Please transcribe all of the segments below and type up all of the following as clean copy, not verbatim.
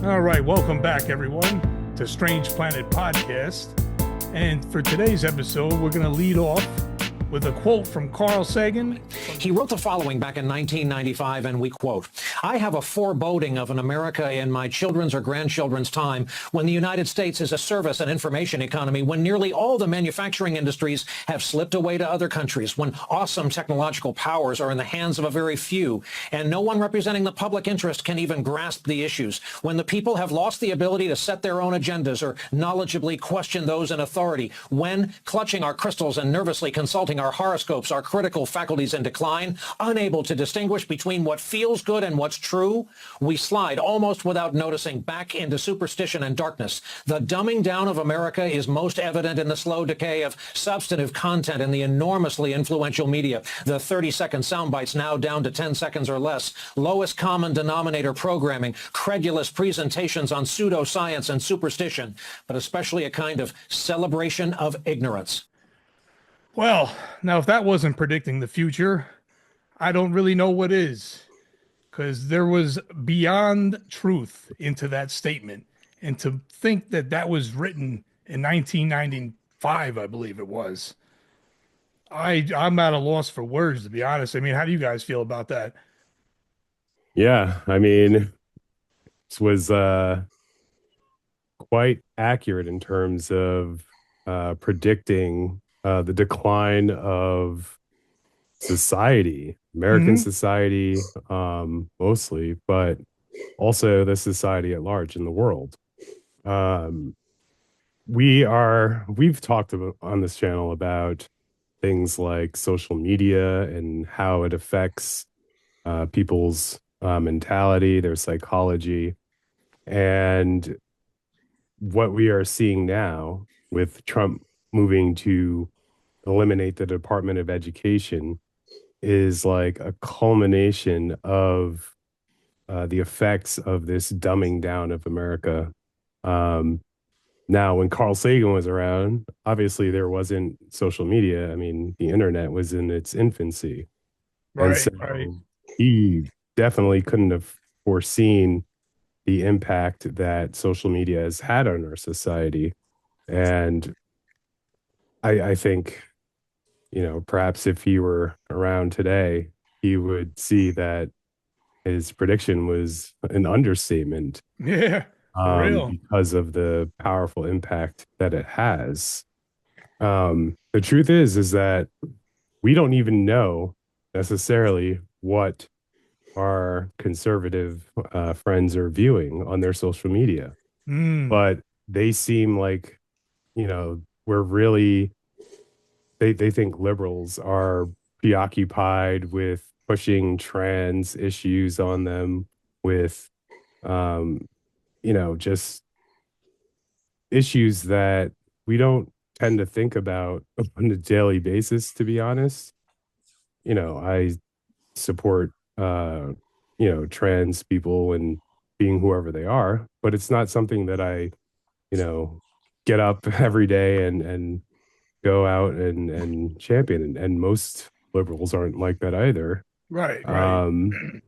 All right, welcome back, everyone, to Strange Planet Podcast. And for today's episode, we're going to lead off with a quote from Carl Sagan. He wrote the following back in 1995, and we quote, "I have a foreboding of an America in my children's or grandchildren's time when the United States is a service and information economy, when nearly all the manufacturing industries have slipped away to other countries, when awesome technological powers are in the hands of a very few, and no one representing the public interest can even grasp the issues, when the people have lost the ability to set their own agendas or knowledgeably question those in authority, when, clutching our crystals and nervously consulting our horoscopes, our critical faculties in decline, unable to distinguish between what feels good and what's true, we slide almost without noticing back into superstition and darkness. The dumbing down of America is most evident in the slow decay of substantive content in the enormously influential media, the 30-second sound bites now down to 10 seconds or less, lowest common denominator programming, credulous presentations on pseudoscience and superstition, but especially a kind of celebration of ignorance." Well, now, if that wasn't predicting the future, I don't really know what is, because there was beyond truth into that statement. And to think that that was written in 1995, I believe it was, I'm at a loss for words, to be honest. I mean, how do you guys feel about that? Yeah, I mean, this was quite accurate in terms of predicting the decline of society, American society, mostly, but also the society at large in the world. We've talked about on this channel about things like social media and how it affects people's mentality, their psychology, and what we are seeing now with Trump moving to eliminate the Department of Education is like a culmination of the effects of this dumbing down of America. Now, when Carl Sagan was around, obviously there wasn't social media. I mean, the internet was in its infancy. And so Right. he definitely couldn't have foreseen the impact that social media has had on our society. And I think, perhaps if he were around today, he would see that his prediction was an understatement, Yeah, for real. because of the powerful impact that it has. The truth is that we don't even know necessarily what our conservative friends are viewing on their social media, Mm, but they seem like, we're really, they think liberals are preoccupied with pushing trans issues on them, with just issues that we don't tend to think about on a daily basis, to be honest. I support trans people and being whoever they are, but it's not something that I, get up every day and go out and champion. And most liberals aren't like that either. right.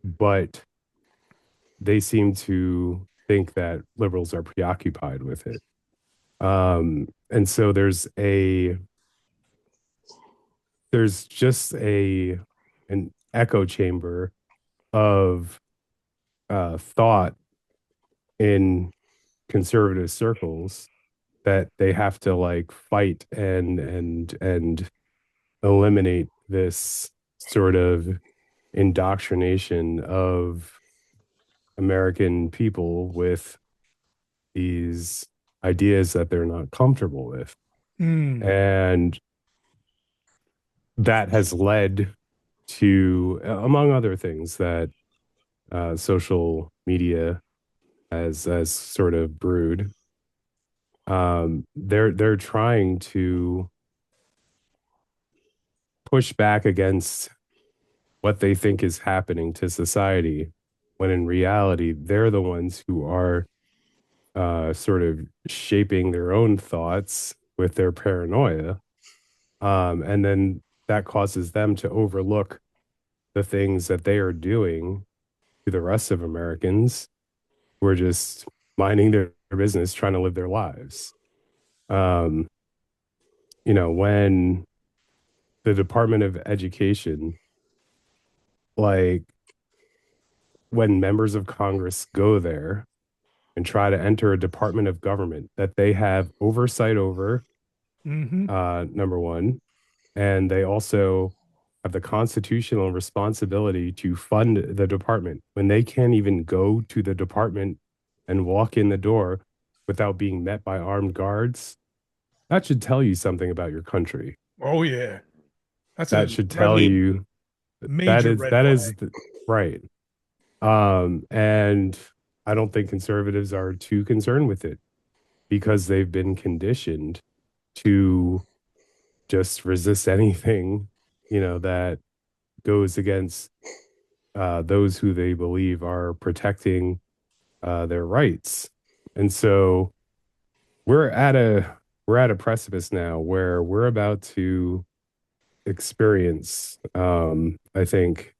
But they seem to think that liberals are preoccupied with it. And so there's just an echo chamber of thought in conservative circles that they have to like fight and eliminate this sort of indoctrination of American people with these ideas that they're not comfortable with. Mm, And that has led to, among other things, that social media has sort of brewed. They're trying to push back against what they think is happening to society, when in reality they're the ones who are sort of shaping their own thoughts with their paranoia, and then that causes them to overlook the things that they are doing to the rest of Americans who are just minding their business, trying to live their lives. Um, when the Department of Education, like when members of Congress go there and try to enter a department of government that they have oversight over, Hmm. number one, and they also have the constitutional responsibility to fund the department when they can't even go to the department and walk in the door without being met by armed guards. That should tell you something about your country. Oh yeah, that's a That should red tell you that major is red that flag. is the, right. And I don't think conservatives are too concerned with it because they've been conditioned to just resist anything, that goes against those who they believe are protecting their rights. And so we're at a we're at a precipice now where we're about to experience, I think,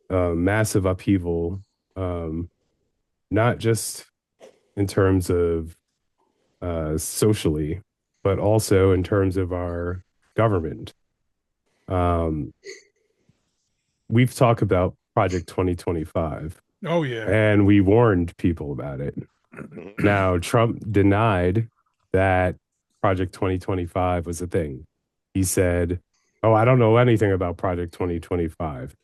massive upheaval, um, not just in terms of socially, but also in terms of our government. Um, we've talked about Project 2025, Oh yeah. and we warned people about it. Now, Trump denied that Project 2025 was a thing. He said, "Oh, I don't know anything about Project 2025."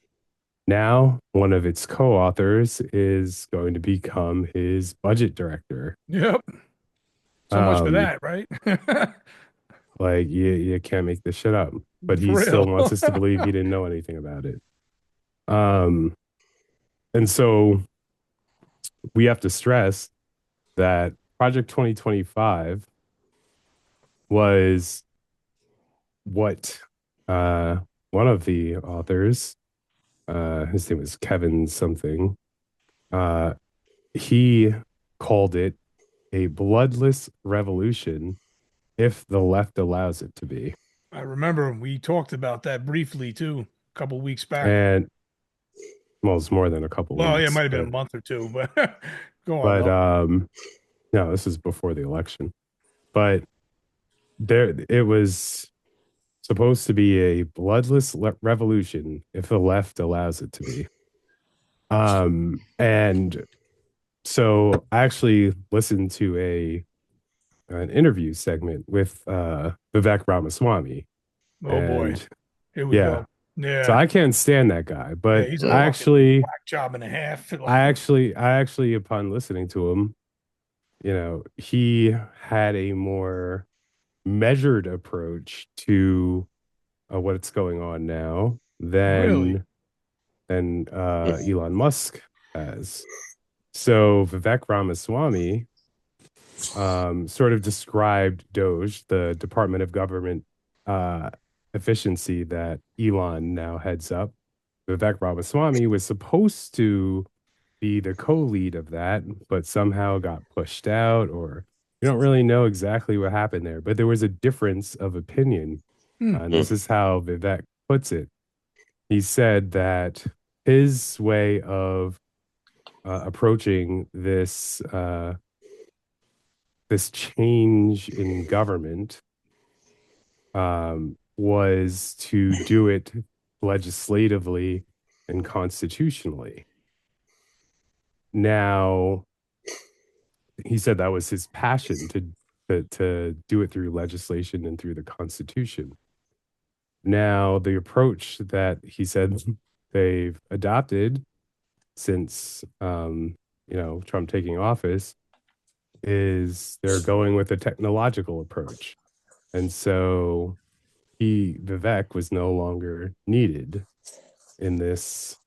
Now, one of its co authors is going to become his budget director. Yep. So much for Um, that, right? like you can't make this shit up, but he For still real. wants us to believe he didn't know anything about it. Um, and so we have to stress that Project 2025 was what uh, one of the authors, his name was Kevin something, uh, he called it a bloodless revolution if the left allows it to be. I remember we talked about that briefly too, a couple weeks back. And well, it's more than a couple Well, yeah, it weeks, might have been a but month or two, but go on but though. um, no, this is before the election. But it was supposed to be a bloodless revolution if the left allows it to be. And so I actually listened to an interview segment with Vivek Ramaswamy, Oh boy, and here we yeah, go. so Yeah, I can't stand that guy, yeah, but he's a fucking whack job and a half. upon listening to him, he had a more measured approach to what's going on now Really? than Elon Musk has. So Vivek Ramaswamy sort of described Doge, the Department of Government uh, Efficiency that Elon now heads up. Vivek Ramaswamy was supposed to be the co-lead of that, but somehow got pushed out, or you don't really know exactly what happened there. But there was a difference of opinion, Hmm. and this is how Vivek puts it. He said that his way of approaching this change in government was to do it legislatively and constitutionally. Now, he said that was his passion to do it through legislation and through the Constitution. Now, the approach that he said they've adopted since Trump taking office is they're going with a technological approach. And so Vivek was no longer needed in this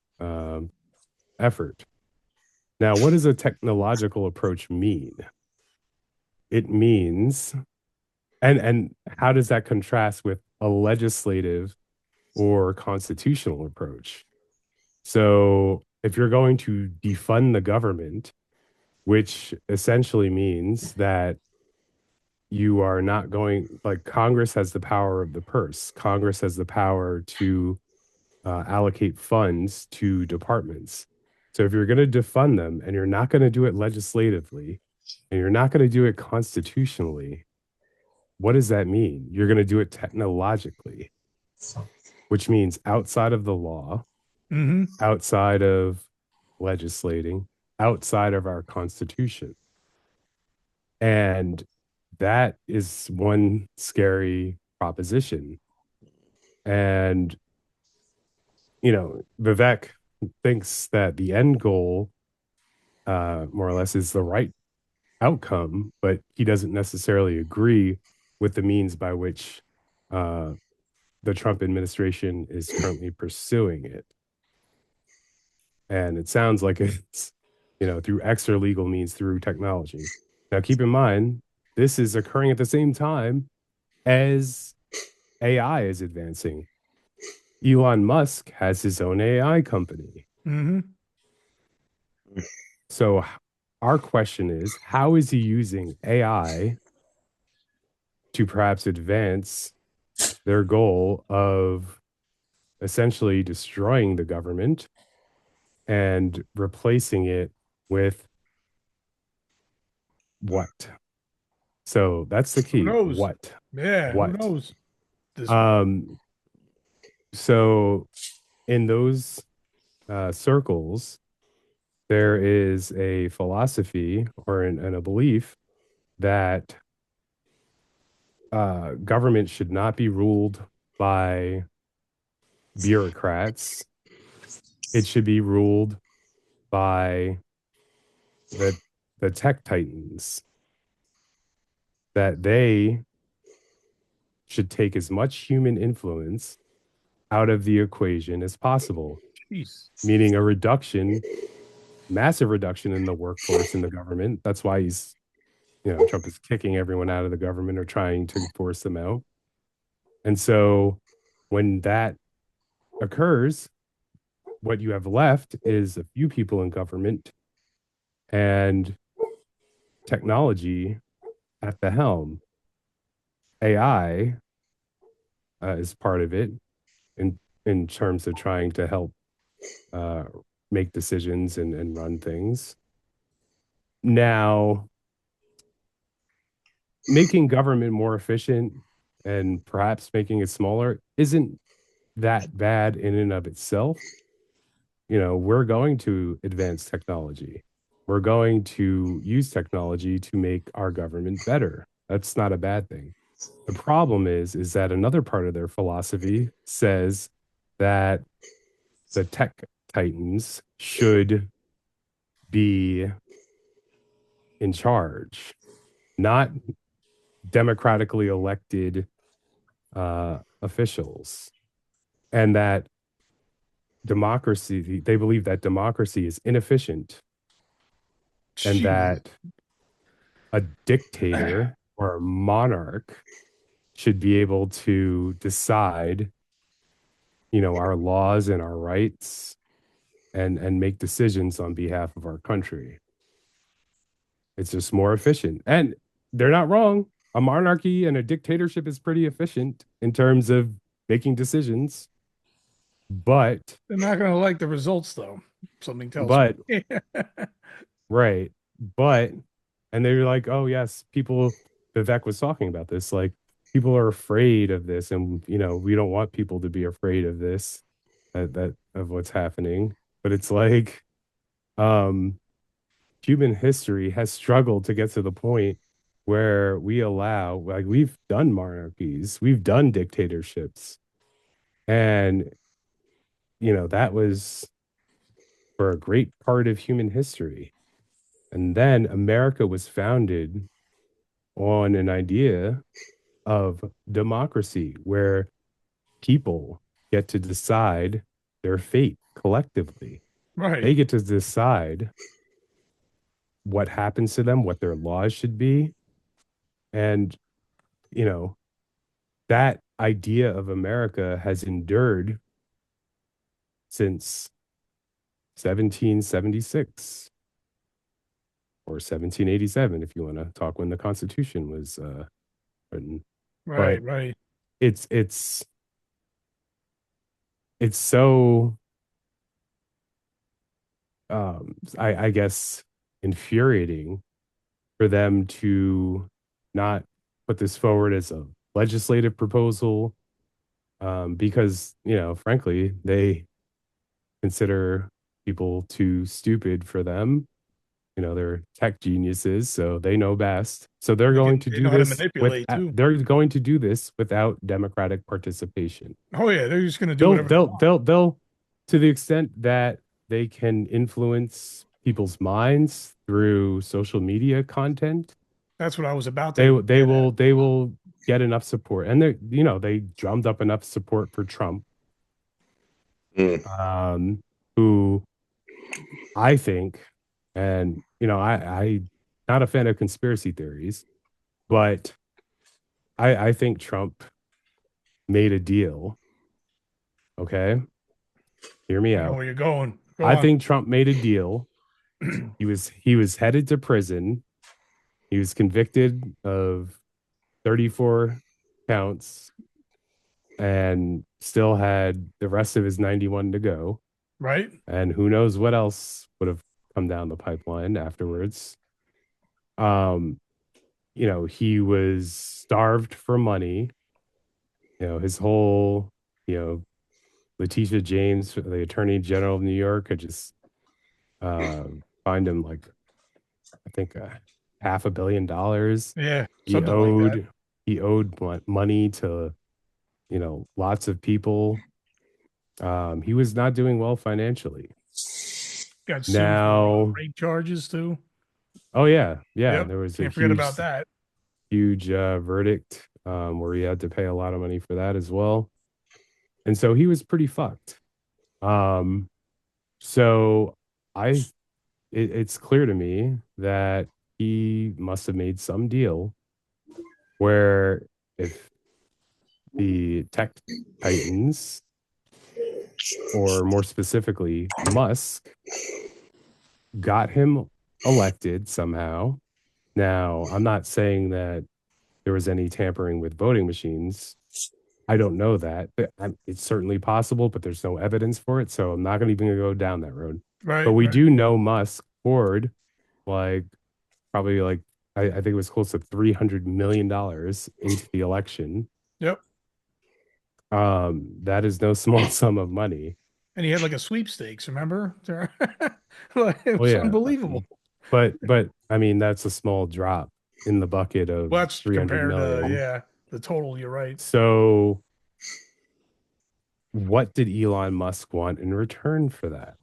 effort. Now, what does a technological approach mean? It means, and how does that contrast with a legislative or constitutional approach? So, if you're going to defund the government, which essentially means that you are not going, like, Congress has the power of the purse. Congress has the power to allocate funds to departments. So if you're going to defund them and you're not going to do it legislatively, and you're not going to do it constitutionally, what does that mean? You're going to do it technologically, which means outside of the law, Mm-hmm. outside of legislating, outside of our constitution. And that is one scary proposition. And, Vivek thinks that the end goal, more or less, is the right outcome, but he doesn't necessarily agree with the means by which uh, the Trump administration is currently pursuing it. And it sounds like it's, through extra legal means through technology. Now, keep in mind, this is occurring at the same time as AI is advancing. Elon Musk has his own AI company. Mm-hmm. So, our question is, how is he using AI to perhaps advance their goal of essentially destroying the government and replacing it with what? So that's the Who key. knows? What? Yeah, who What? knows? This Um, so in those circles, there is a philosophy or and a belief that government should not be ruled by bureaucrats. It should be ruled by the the tech titans, that they should take as much human influence out of the equation as possible, jeez. meaning a reduction, massive reduction in the workforce in the government. That's why Trump is kicking everyone out of the government or trying to force them out. And so when that occurs, what you have left is a few people in government and technology at the helm. AI is part of it in terms of trying to help uh, make decisions and run things. Now, making government more efficient and perhaps making it smaller isn't that bad in and of itself. We're going to advance technology. We're going to use technology to make our government better. That's not a bad thing. The problem is that another part of their philosophy says that the tech titans should be in charge, not democratically elected officials, and that they believe that democracy is inefficient and Jeez. that a dictator or a monarch should be able to decide, our laws and our rights and make decisions on behalf of our country. It's just more efficient. And they're not wrong. A monarchy and a dictatorship is pretty efficient in terms of making decisions. But, They're not going to like the results, though. Something tells but, me. right. But, and they're like, oh, yes, Vivek was talking about this. Like, people are afraid of this. And, we don't want people to be afraid of this, of what's happening. But it's like, um, human history has struggled to get to the point where we've done monarchies, we've done dictatorships. And, that was for a great part of human history. And then America was founded on an idea of democracy where people get to decide their fate collectively. Right. They get to decide what happens to them, what their laws should be. And, you know, that idea of America has endured since 1776 or 1787, if you want to talk when the Constitution was written. Right. But Right. it's it's it's so I guess infuriating for them to not put this forward as a legislative proposal, because, frankly, they consider people too stupid for them. They're tech geniuses, so they know best. So they're They going can to they do know how to this with manipulate too. they're going to do this without democratic participation. Oh yeah, they're just gonna do They'll whatever they they'll want. they'll they'll to the extent that they can influence people's minds through social media content. That's what I was about They to they get at. will they will get enough support, and they drummed up enough support for Trump, Mm. who I think, and I not a fan of conspiracy theories, but I think Trump made a deal. Okay, hear me I know out. where you're going. Go I on. think Trump made a deal. He was headed to prison. He was convicted of 34 counts and still had the rest of his 91 to go. Right? And who knows what else would have come down the pipeline afterwards. Um, he was starved for money. His whole, you know, Letitia James, the Attorney General of New York, had just uh, fined him like, I think, $500 million. Yeah, He something like that. owed he owed money to lots of people. He was not doing well financially. Got sued for Now, rape charges too. oh yeah, Yep. there was a Can't forget huge about that. huge verdict, where he had to pay a lot of money for that as well, and so he was pretty fucked. Um, so I it's clear to me that he must have made some deal where if the tech titans, or more specifically Musk, got him elected somehow. Now, I'm not saying that there was any tampering with voting machines. I don't know that. But it's certainly possible, but there's no evidence for it. So I'm not going to even go down that road. But Right, we right. do know Musk poured like probably like I think it was close to $300 million into the election. Yep. That is no small sum of money. And he had like a sweepstakes, remember? Like, it Oh was yeah. unbelievable. But I mean that's a small drop in the bucket of Well, that's 300 compared to, million. yeah, the total, you're right. So what did Elon Musk want in return for that?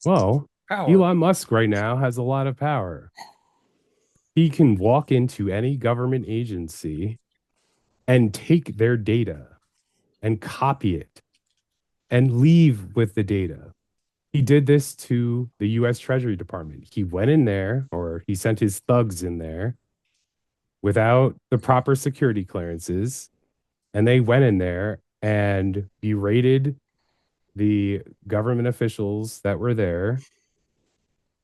Well, Power. Elon Musk right now has a lot of power. He can walk into any government agency and take their data and copy it and leave with the data. He did this to the US Treasury Department. He went in there, or he sent his thugs in there without the proper security clearances, and they went in there and berated the government officials that were there,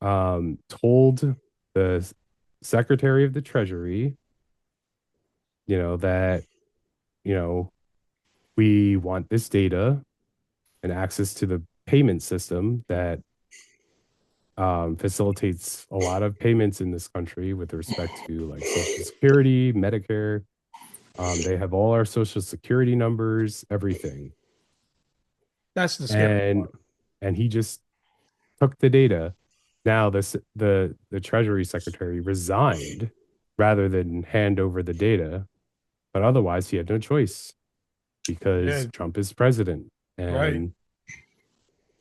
told the Secretary of the Treasury, that, you know, we want this data and access to the payment system that facilitates a lot of payments in this country with respect to like Social Security, Medicare. They have all our Social Security numbers, everything. That's the scary And part. and he just took the data. Now the Treasury Secretary resigned rather than hand over the data, but otherwise he had no choice Yeah, because Trump is president. right. And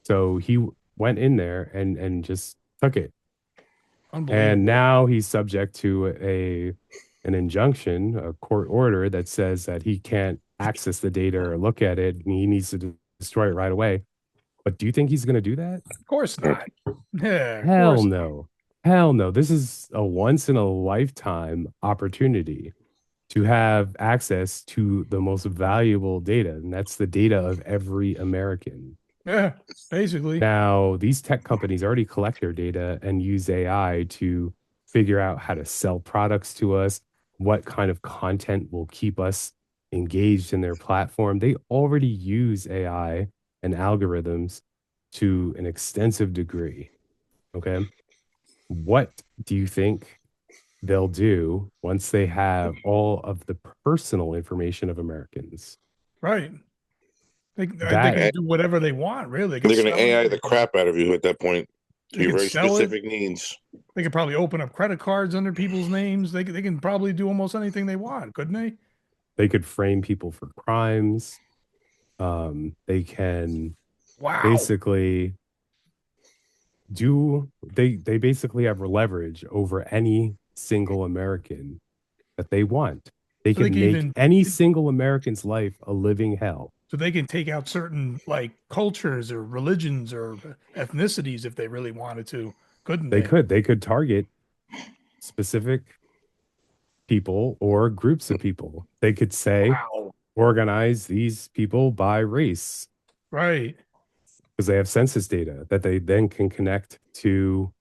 so he went in there and just took it. And Unbelievable. now he's subject to an injunction, a court order that says that he can't access the data or look at it, and he needs to destroy it right away. But do you think he's going to do that? Of course not. Yeah, of Hell course not. no. Hell no. This is a once in a lifetime opportunity to have access to the most valuable data, and that's the data of every American. Yeah, basically. Now, these tech companies already collect their data and use AI to figure out how to sell products to us, what kind of content will keep us engaged in their platform. They already use AI and algorithms to an extensive degree. Okay. What do you think they'll do once they have all of the personal information of Americans. Right. They That can And do whatever they want, really. They can they're going to sell it. AI the crap out of you at that point to They your can very sell it. specific needs. They could probably open up credit cards under people's names. They can probably do almost anything they want, couldn't they? they could frame people for crimes. They can Wow. basically they basically have leverage over any single American that they want. They So they can can make even any single American's life a living hell. so they can take out certain like cultures or religions or ethnicities if they really wanted to, couldn't they? They could target specific people or groups of people. They could say Wow. organize these people by race Right. because they have census data that they then can connect to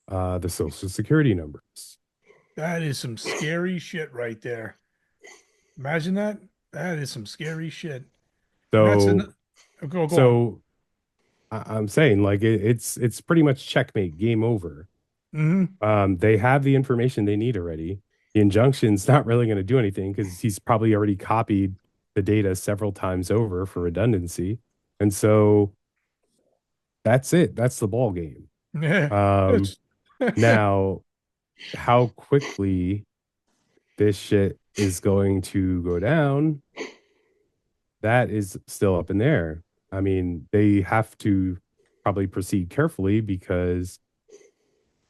the social security numbers. That is some scary shit right there. Imagine that. That is some scary shit. And that's an So go on. so I'm saying like it's pretty much checkmate, game over. Hmm. They have the information they need already. The injunction's not really going to do anything because he's probably already copied the data several times over for redundancy. And so that's it. That's the ball game. Yeah. Um, It's now, how quickly this shit is going to go down, that is still up in the air. I mean, they have to probably proceed carefully because,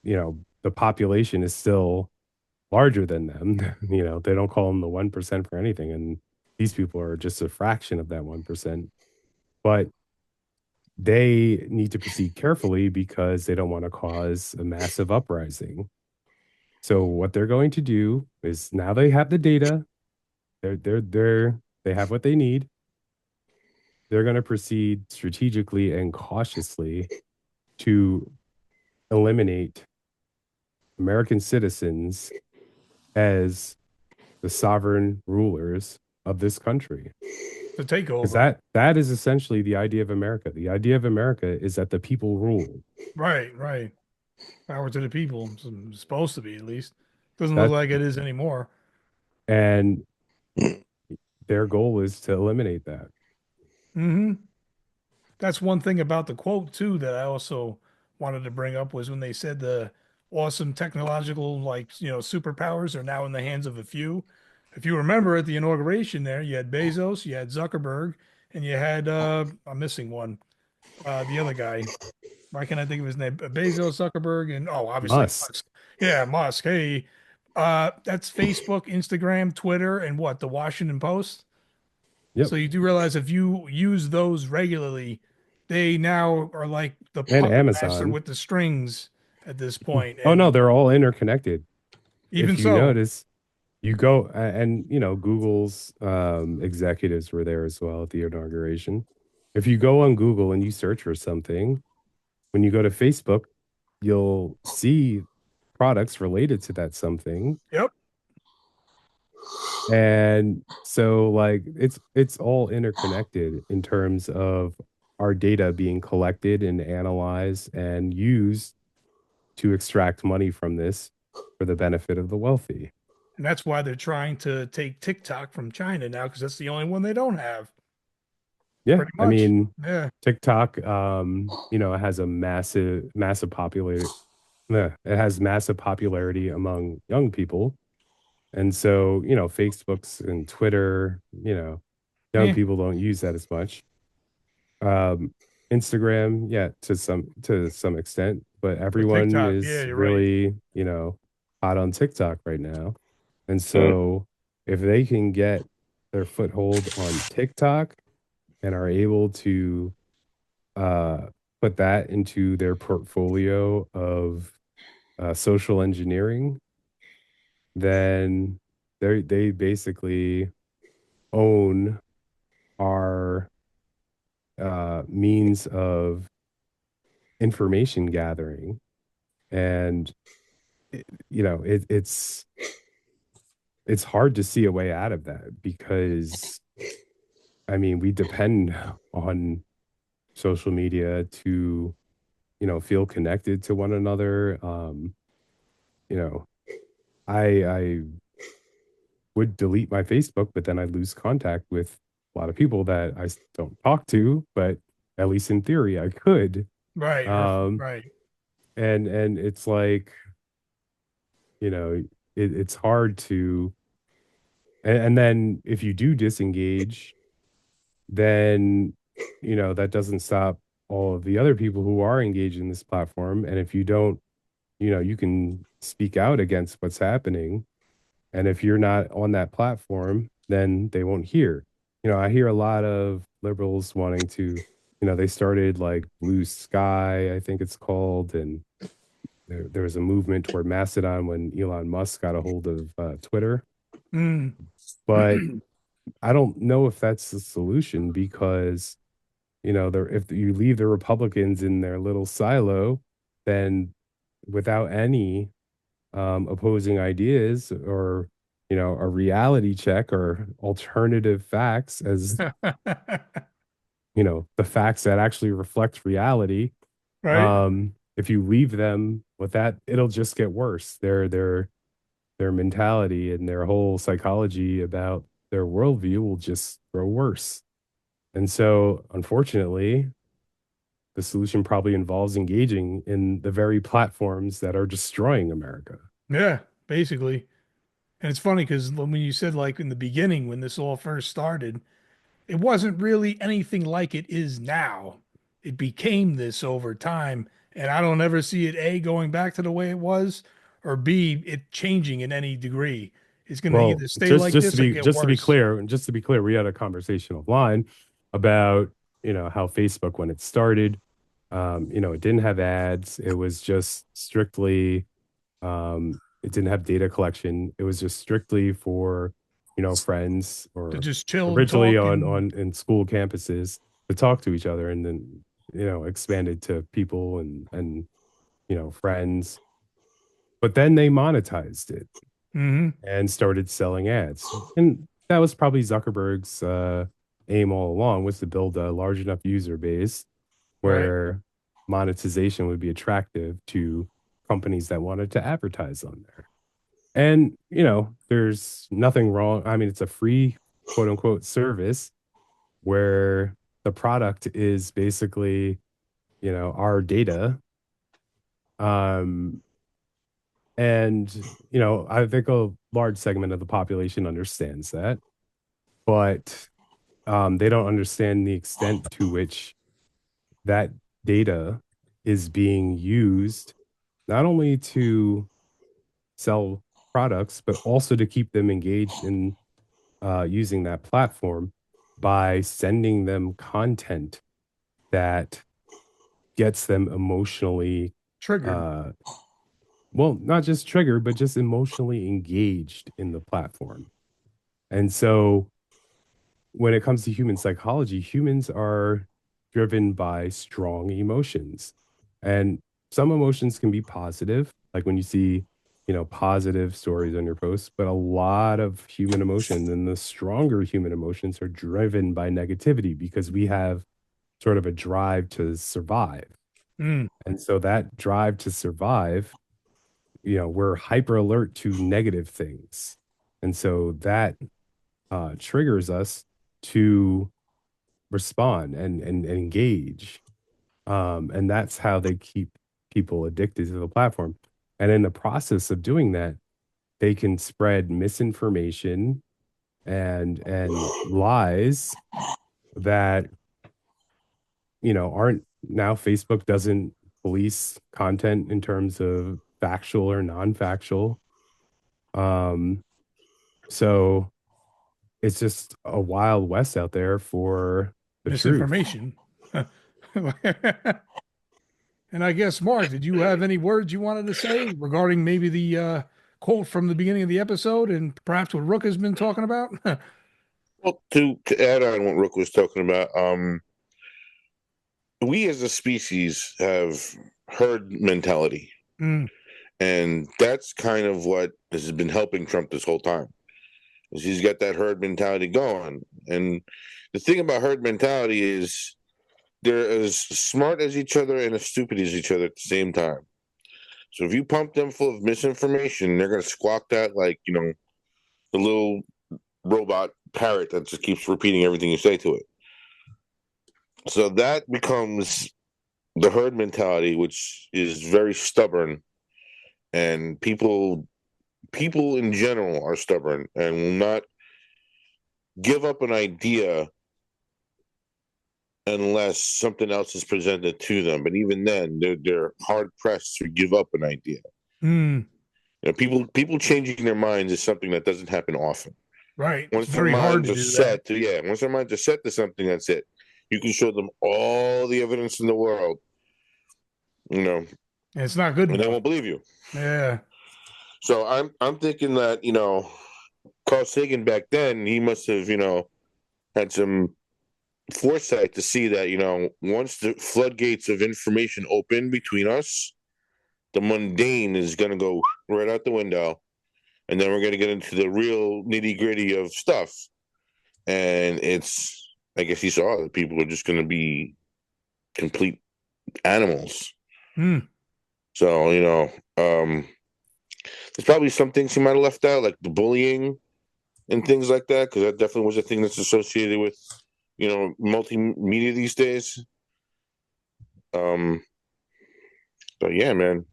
the population is still larger than them. They don't call them the 1% for anything. And these people are just a fraction of that 1%. But they need to proceed carefully because they don't want to cause a massive uprising. So what they're going to do is now they have the data, they have what they need. They're going to proceed strategically and cautiously to eliminate American citizens as the sovereign rulers of this country. the Because takeover. that is essentially the idea of America. The idea of America is that the people rule. Right, right. Power to the people. It's supposed to be at least. Doesn't look That like it is anymore. and their goal is to eliminate that. Hmm. That's one thing about the quote too that I also wanted to bring up was when they said the awesome technological superpowers are now in the hands of a few. If you remember at the inauguration there, you had Bezos, you had Zuckerberg, and you had I'm missing one. The other guy. Why can't I think of his name? Bezos, Zuckerberg, and obviously Musk. Musk. Yeah, Musk. Hey, that's Facebook, Instagram, Twitter, and what? The Washington Post. Yep. So you do realize if you use those regularly, they now are like the And puppet master Amazon. with the strings at this point. Oh no, And they're all interconnected. even If you so, notice, you go and Google's executives were there as well at the inauguration. If you go on Google and you search for something, when you go to Facebook, you'll see products related to that something. yep. And so like it's all interconnected in terms of our data being collected and analyzed and used to extract money from this for the benefit of the wealthy. And that's why they're trying to take TikTok from China now because that's the only one they don't have, Yeah, pretty I much. mean Yeah. TikTok has a massive popularity. Yeah, it has massive popularity among young people. And so, Facebook's and Twitter, young Yeah. people don't use that as much. Um, Instagram, yeah, to some extent, but But everyone TikTok, yeah, is you're right. really, hot on TikTok right now. And Mm. so if they can get their foothold on TikTok and are able to uh put that into their portfolio of social engineering, then they basically own our means of information gathering. And it's hard to see a way out of that because I mean we depend on social media to feel connected to one another. you know I would delete my Facebook, but then I'd lose contact with a lot of people that don't talk to, but at least in theory I could. Right. Um, Right. and it's like, you know, it's hard to, and then if you do disengage, then, that doesn't stop all of the other people who are engaged in this platform. And if you don't, you can speak out against what's happening. And if you're not on that platform, then they won't hear. I hear a lot of liberals wanting to, they started like Blue Sky, I think it's called. And there was a movement toward Mastodon when Elon Musk got a hold of Twitter. Mm. But I don't know if that's the solution because, if you leave the Republicans in their little silo, then without any opposing ideas or a reality check or alternative facts as the facts that actually reflect reality, Right. if you leave them with that, it'll just get worse. Their mentality and their whole psychology about their worldview will just grow worse. And so unfortunately, the solution probably involves engaging in the very platforms that are destroying America. Yeah, basically. And it's funny because when you said like in the beginning when this all first started, it wasn't really anything like it is now. It became this over time, and I don't ever see it A going back to the way it was, or B it changing in any degree. It's going to Well, either stay like this or get just to be worse. clear, we had a conversation offline about how Facebook when it started, it didn't have ads. It was just strictly, it didn't have data collection. It was just strictly for friends To or just chill and originally talk on and in school campuses to talk to each other, and then expanded to people and friends. But then they monetized it hmm and started selling ads. And that was probably Zuckerberg's aim all along, was to build a large enough user base right. where monetization would be attractive to companies that wanted to advertise on there. And, there's nothing wrong. I mean, it's a free quote unquote service where the product is basically, our data. Um, and, I think a large segment of the population understands that, but they don't understand the extent to which that data is being used not only to sell products, but also to keep them engaged in using that platform by sending them content that gets them emotionally, Triggered. uh, well, not just triggered, but just emotionally engaged in the platform. And so when it comes to human psychology, humans are driven by strong emotions. And some emotions can be positive, like when you see, positive stories on your posts, but a lot of human emotion and the stronger human emotions are driven by negativity because we have sort of a drive to survive. Mm. And so that drive to survive, we're hyper alert to negative things. And so that triggers us to respond and engage. And that's how they keep people addicted to the platform. And in the process of doing that, they can spread misinformation and lies that, aren't now Facebook doesn't police content in terms of factual or non-factual. Um, so it's just a wild west out there for the truth. Misinformation. And I guess, Mark, did you have any words you wanted to say regarding maybe the quote from the beginning of the episode and perhaps what Rook has been talking about? Well, to add on what Rook was talking about, we as a species have herd mentality, Mm, and that's kind of what has been helping Trump this whole time. Is he's got that herd mentality going, and the thing about herd mentality is they're as smart as each other and as stupid as each other at the same time. So if you pump them full of misinformation, they're going to squawk that like, the little robot parrot that just keeps repeating everything you say to it. So that becomes the herd mentality, which is very stubborn, and people in general are stubborn and will not give up an idea unless something else is presented to them. But even then, they're hard pressed to give up an idea. Mm, People changing their minds is something that doesn't happen often. right. Once It's their very hard minds to are do that. set to once their minds are set to something, that's it. You can show them all the evidence in the world, And it's not good and they enough. won't believe you. Yeah. So I'm thinking that Carl Sagan back then, he must have had some foresight to see that once the floodgates of information open between us, the mundane is going to go right out the window, and then we're going to get into the real nitty gritty of stuff. And I guess he saw that people are just going to be complete animals. Mm. So there's probably some things he might have left out, like the bullying and things like that, because that definitely was a thing that's associated with multimedia these days. But yeah, man,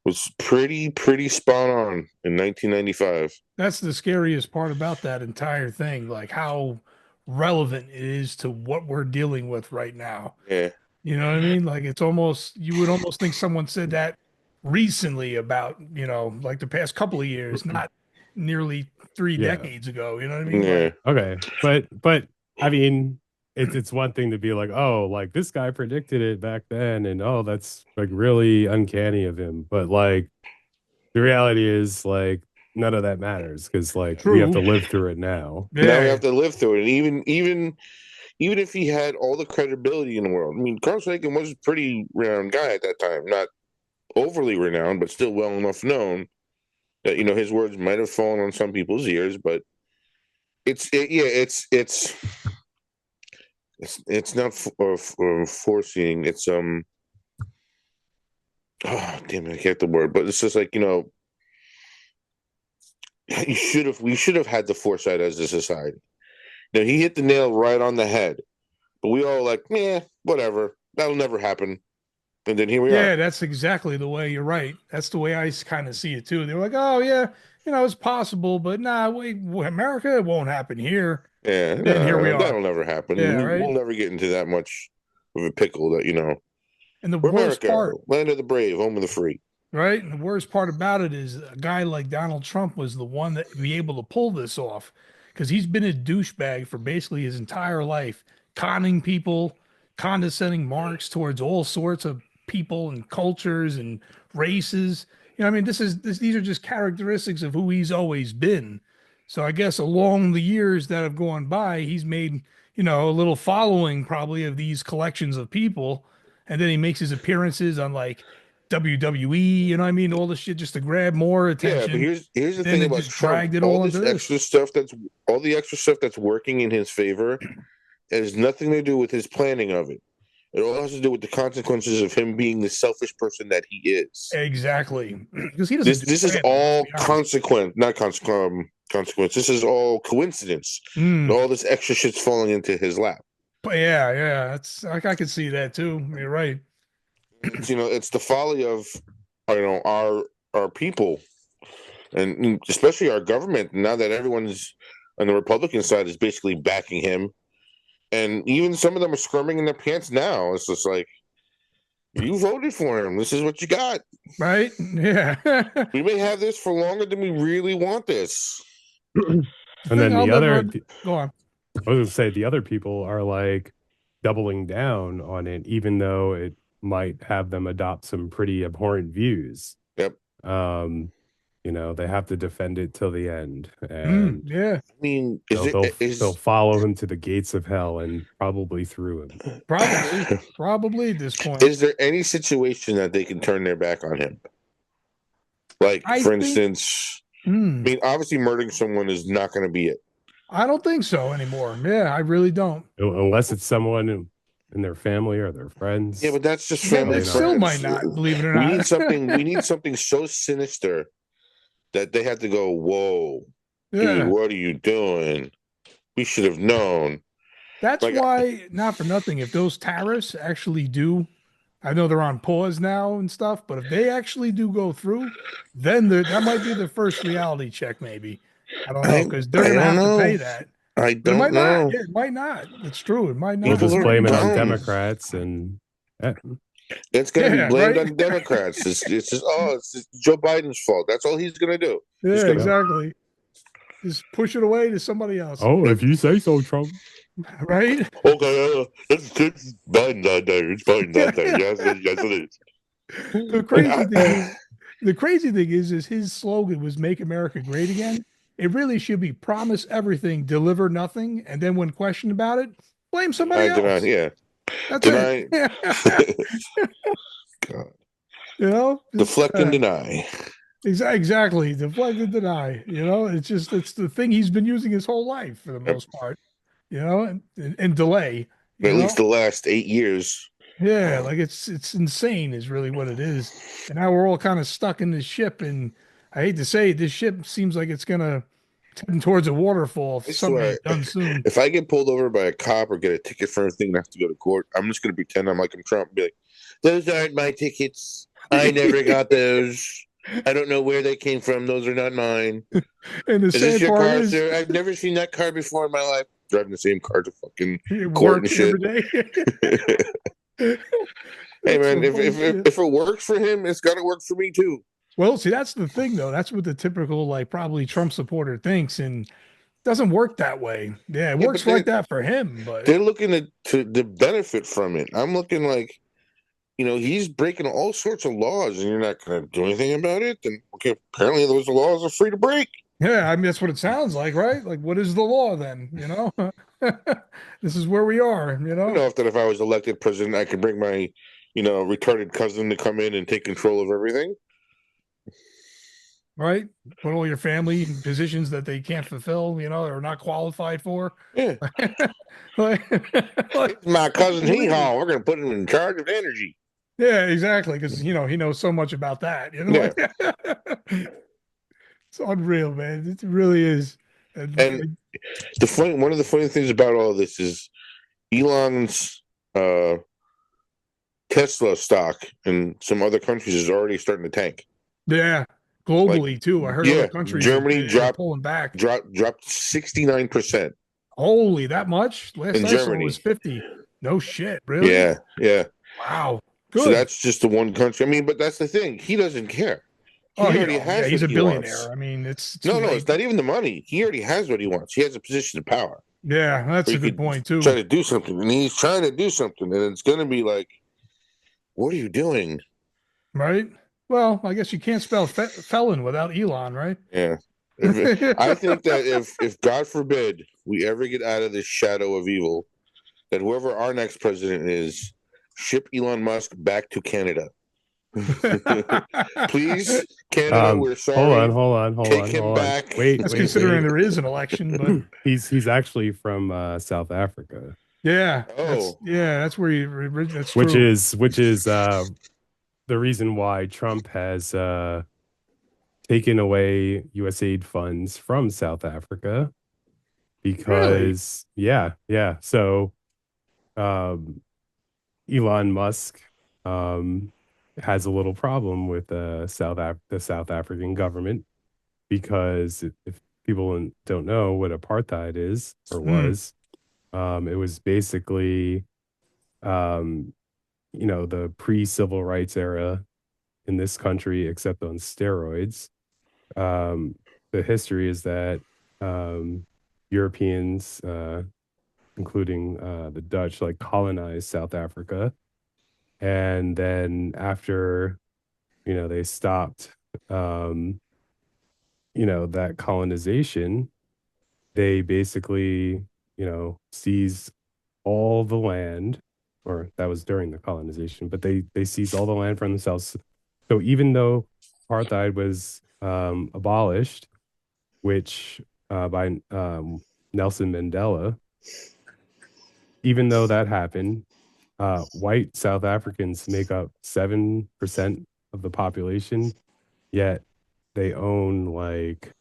was pretty spot on in 1995. That's the scariest part about that entire thing, like how relevant it is to what we're dealing with right now. Yeah, You know what I mean? Like it's almost, you would almost think someone said that recently about, like the past couple of years, not nearly three Yeah. decades ago. You know what I mean? yeah, Like, Okay. But I mean, it's one thing to be like, oh, like this guy predicted it back then, and oh, that's like really uncanny of him. But like the reality is like none of that matters because like we have true. to live through it now. now we Yeah. have to live through it. And even if he had all the credibility in the world, I mean, Carl Sagan was a pretty renowned guy at that time, not overly renowned, but still well enough known that his words might have fallen on some people's ears. But it's not foreseeing. It's oh damn it, I can't the word, but it's just like we should have had the foresight as a society. Now he hit the nail right on the head, but we all like, whatever, that'll never happen. And then here we Yeah, are. that's exactly the way. You're right. That's the way I kind of see it too. They were like, "Oh yeah, it's possible, but nah, wait, America, it won't happen here." Yeah, And then here we that'll are. never happen. Yeah, We'll right. never get into that much of a pickle that And the we're worst America, part, land of the brave, home of the free. right? And the worst part about it is a guy like Donald Trump was the one that be able to pull this off because he's been a douchebag for basically his entire life, conning people, condescending marks towards all sorts of people and cultures and races. I mean, these are just characteristics of who he's always been. So I guess along the years that have gone by, he's made, a little following probably of these collections of people. And then he makes his appearances on like WWE, what I mean? All this shit just to grab more Yeah, but attention. here's the Then thing it about just Trump. dragged it all into this. All the extra stuff that's working in his favor has nothing to do with his planning of it. It all has to do with the consequences of him being the selfish person that he is. Exactly. Because he doesn't This do this is planning, let's all be honest. not consequence. This is all coincidence. Mm. All this extra shit's falling into his lap. But yeah, that's I could see that too. You're right. It's the folly of our people, and especially our government. Now that everyone's on the Republican side is basically backing him, and even some of them are squirming in their pants now. It's just like, you voted for him. This is what you got. Right? Yeah. We may have this for longer than we really want this. And thing then I'll the never other, go on. I was gonna say the other people are like doubling down on it, even though it might have them adopt some pretty abhorrent views. Yep. They have to defend it till the end, and Yeah, I mean, they'll follow him to the gates of hell and probably through him. probably at this point. is there any situation that they can turn their back on him? Like, I for think, instance, I mean, obviously murdering someone is not going to be it. I don't think so anymore. Yeah, I really don't. Unless it's someone and their family or their Yeah, friends. but that's just Yeah, family they Probably not. still might friends. not, believe it or We not. need something. We need something so sinister that they have to go. Whoa, dude, Yeah. what are you doing? We should have known. That's Like, why, not for nothing, if those tariffs actually do, I know they're on pause now and stuff, but if they actually do go through, then that might be the first reality check, maybe. I don't know, I because they're I going to don't have to know. pay that. I But it don't might not. know. Yeah, it might not. It's true. It might We'll not. just People It are might blame it be. on dumb. Democrats, and It's going to be Yeah, blamed right? on Democrats. It's just it's just Joe Biden's fault. That's all he's going to do. He's Yeah, going to. yeah. exactly. Just push it away to somebody else, Oh, if you say so, Trump. right? Okay, it's Biden out there. It's Biden out there. Yes, yes, it is. The Like, crazy thing is, is his slogan was "Make America Great Again." It really should be promise everything, deliver nothing, and then when questioned about it, blame somebody I deny. else. Yeah, That's it. deny. God. You know, just Deflect and deny. exactly. Deflect and deny. You know, it's the thing he's been using his whole life for the Yep. most part. You know, and delay. At You know, least the last 8 years. yeah, like it's insane is really what it is. And now we're all kind of stuck in this ship, and I hate to say it, this ship seems like it's gonna tend towards a waterfall if I something swear, ain't done soon. if I get pulled over by a cop or get a ticket for anything and have to go to court, I'm just going to pretend I'm like I'm Trump and be like, those aren't my tickets. I never got those. I don't know where they came from. Those are not mine. And the Is this sad your part car, is sir? I've never seen that car before in my life. Driving the same car to fucking it court and work shit. every day. Hey That's man, some if, funny if if shit. if it works for him, it's got to work for me too. Well, see, that's the thing though. That's what the typical like probably Trump supporter thinks, and doesn't work that way. Yeah, it Yeah, works but like that for him, but they're looking to benefit from it. I'm looking like, he's breaking all sorts of laws, and you're not going to do anything about it. Then okay, apparently those laws are free to break. yeah, I mean that's what it sounds like, right? Like, what is the law then? You know, this is where we are. You I don't know, know if I was elected president, I could bring my, retarded cousin to come in and take control of everything. right? Put all your family in positions that they can't fulfill. You know, or not qualified for. Yeah, Like, it's my cousin Hee believe it. Haw. We're going to put him in charge of energy. Yeah, exactly. Because he knows so much about that. You know, Yeah, like it's unreal, man. It really is. and one of the funny things about all this is Elon's uh, Tesla stock in some other countries is already starting to tank. yeah, Like, globally too. I heard other yeah, countries that Germany they're pulling back. dropped 69% Holy, that much? Last in I saw was Germany. 50. No shit, really? Yeah, yeah. Wow. So Good. that's just the one country. I mean, but that's the thing. He doesn't care. Oh, He already yeah, has he's what a he wants. billionaire. I mean, it's too No, no, late. it's not even the money. He already has what he wants. He has a position of power Yeah, that's where a he good could point try too. to do something, and he's trying to do something, and it's going to be like, what are you doing? Right? Well, I guess you can't spell felon without Elon, right? Yeah. I think that if God forbid we ever get out of this shadow of evil, that whoever our next president is, ship Elon Musk back to Canada. Please, Canada, we're sorry. Take him hold on. back. Wait, That's wait, considering wait. there is an election, but He's actually from South Africa, yeah, Oh, that's where you. That's which true. is the reason why Trump has taken away USAID funds from South Africa Really? because yeah. So um, Elon Musk has a little problem with the South African government because if people don't know what apartheid is or Hmm. was, it was basically um, the pre-civil rights era in this country, except on steroids. Um, the history is that Europeans, including the Dutch, like colonized South Africa, and then after they stopped, um, that colonization, they basically seized all the land, or that was during the colonization, but they seized all the land from themselves. So even though apartheid was abolished, which by Nelson Mandela, even though that happened, white South Africans make up 7% of the population, yet they own like,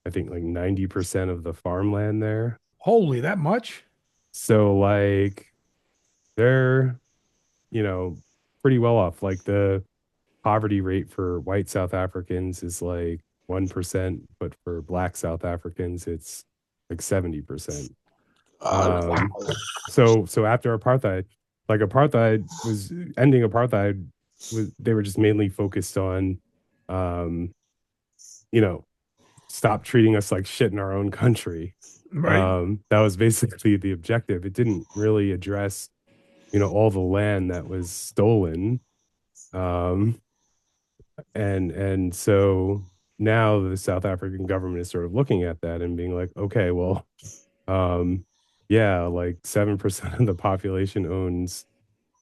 I think like 90% of the farmland there. Holy, that much? So like they're, you know, pretty well off. Like the poverty rate for white South Africans is like 1%, but for black South Africans, it's like 70%. Wow. So after apartheid, like apartheid was ending apartheid was they were just mainly focused on um, you know, stop treating us like shit in our own country. Right. That was basically the objective. It didn't really address, all the land that was stolen. Um, and so now the South African government is sort of looking at that and being like, okay, well, um, yeah, like 7% of the population owns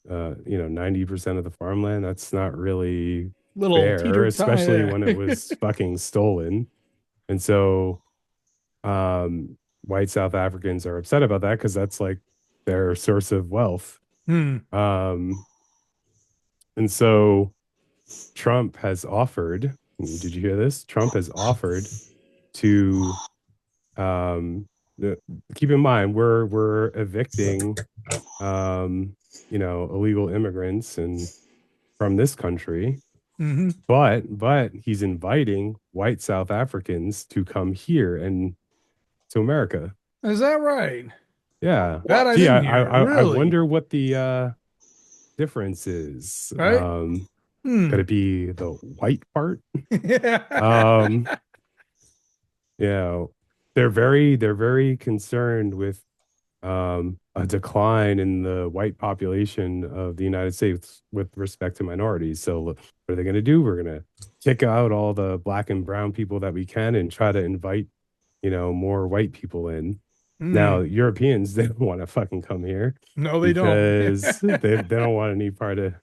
90% of the farmland. That's not really Little fair, teeter especially tie. when it was fucking stolen. And so white South Africans are upset about that because that's like their source of wealth. Hmm. And so Trump has offered, did you hear this? Trump has offered to um keep in mind we're evicting illegal immigrants and from this country, Mm-hmm. but he's inviting white South Africans to come here and to America. Is that right? Yeah. That I Gee, didn't I hear. I, I Really? wonder what the difference is. Right? Could Hmm. it be the white part? Yeah. Um, they're very concerned with a decline in the white population of the United States with respect to minorities. So what are they going to do? We're going to kick out all the black and brown people that we can and try to invite, more white people in. Now, Hmm. Europeans, they don't want to fucking come here No, they don't. because they don't want any part of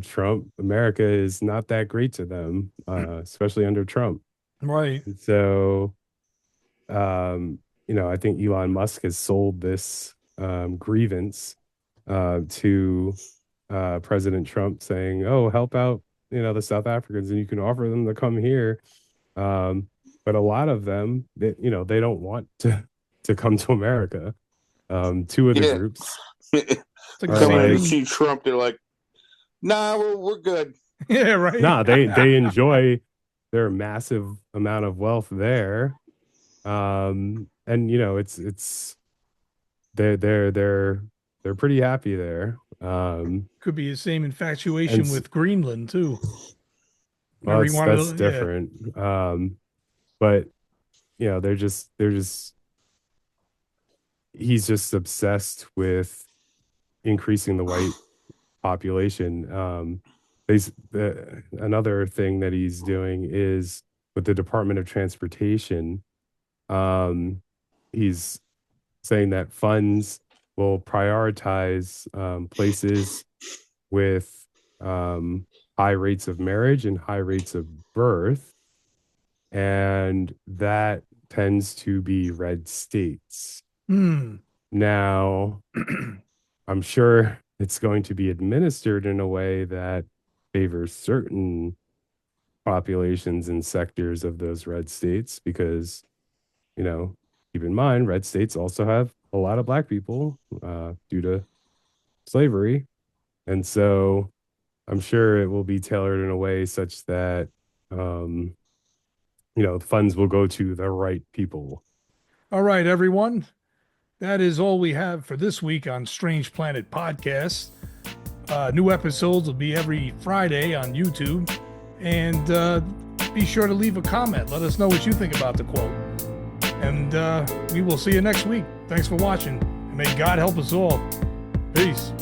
Trump. America is not that great to them, especially under Trump. Right. And so, I think Elon Musk has sold this grievance to President Trump, saying, "Oh, help out, the South Africans, and you can offer them to come here." But a lot of them, they don't want to come to America. Two of the Yeah. groups It's like the are same Coming to like, thing. see Trump, they're like, "Nah, we're good." Yeah, right. nah, they enjoy their massive amount of wealth there. And it's they're pretty happy there. Could be the same And infatuation with Greenland too. well, Remember, he that's wanted to, yeah. different. But they're just he's just obsessed with increasing the white population. Another thing that he's doing is with the Department of Transportation. He's saying that funds will prioritize places with high rates of marriage and high rates of birth, and that tends to be red states. Hmm. Now, I'm sure it's going to be administered in a way that favors certain populations and sectors of those red states because, keep in mind, red states also have a lot of black people due to slavery. And so I'm sure it will be tailored in a way such that, funds will go to the right people. All right, everyone. That is all we have for this week on Strange Planet Podcast. New episodes will be every Friday on YouTube. And be sure to leave a comment. Let us know what you think about the quote. And we will see you next week. Thanks for watching. And may God help us all. Peace.